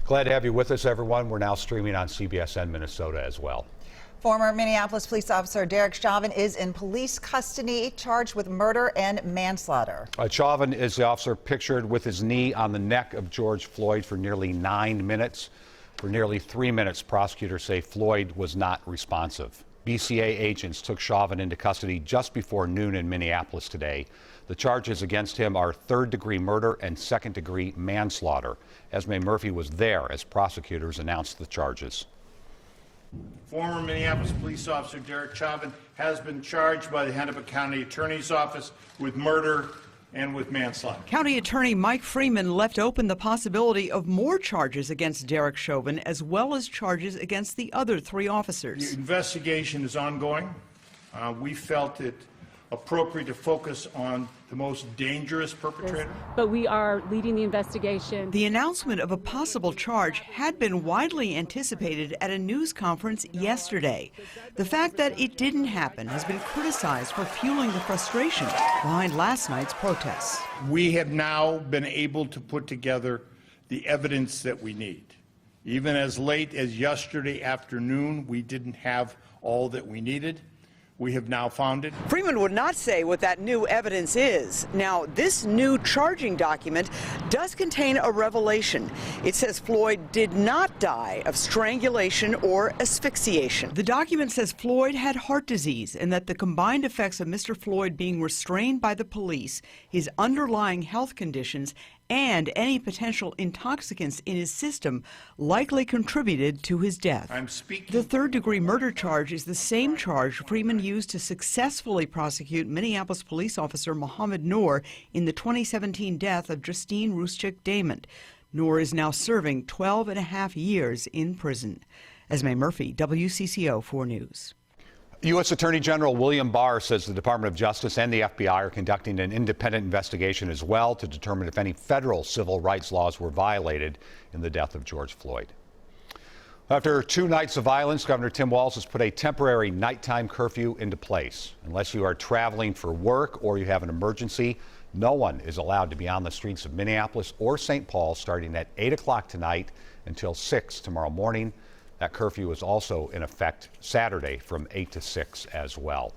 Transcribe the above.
Glad to have you with us, everyone. We're now streaming on CBSN Minnesota as well. Former Minneapolis police officer Derek Chauvin is in police custody, charged with murder and manslaughter. Chauvin is the officer pictured with his knee on the neck of George Floyd for nearly 9 minutes. For nearly 3 minutes, prosecutors say Floyd was not responsive. BCA agents took Chauvin into custody just before noon in Minneapolis today. The charges against him are third-degree murder and second-degree manslaughter. Esme Murphy was there as prosecutors announced the charges. Former Minneapolis police officer Derek Chauvin has been charged by the Hennepin County Attorney's Office with murder and with manslaughter. County Attorney Mike Freeman left open the possibility of more charges against Derek Chauvin, as well as charges against the other 3 officers. The investigation is ongoing. We felt it appropriate to focus on the most dangerous perpetrator. But we are leading the investigation. The announcement of a possible charge had been widely anticipated at a news conference yesterday. The fact that it didn't happen has been criticized for fueling the frustration behind last night's protests. We have now been able to put together the evidence that we need. Even as late as yesterday afternoon, we didn't have all that we needed. We have now found it. Freeman would not say what that new evidence is. Now, this new charging document does contain a revelation. It says Floyd did not die of strangulation or asphyxiation. The document says Floyd had heart disease and that the combined effects of Mr. Floyd being restrained by the police, his underlying health conditions, and any potential intoxicants in his system likely contributed to his death. The third-degree murder charge is the same charge Freeman used to successfully prosecute Minneapolis police officer Mohammed Noor in the 2017 death of Justine Ruszczyk-Damond. Noor is now serving 12.5 years in prison. Esme Murphy, WCCO 4 News. U.S. Attorney General William Barr says the Department of Justice and the FBI are conducting an independent investigation as well to determine if any federal civil rights laws were violated in the death of George Floyd. After 2 nights of violence, Governor Tim Walz has put a temporary nighttime curfew into place. Unless you are traveling for work or you have an emergency, no one is allowed to be on the streets of Minneapolis or St. Paul starting at 8 o'clock tonight until 6 tomorrow morning. That curfew is also in effect Saturday from 8 to 6 as well.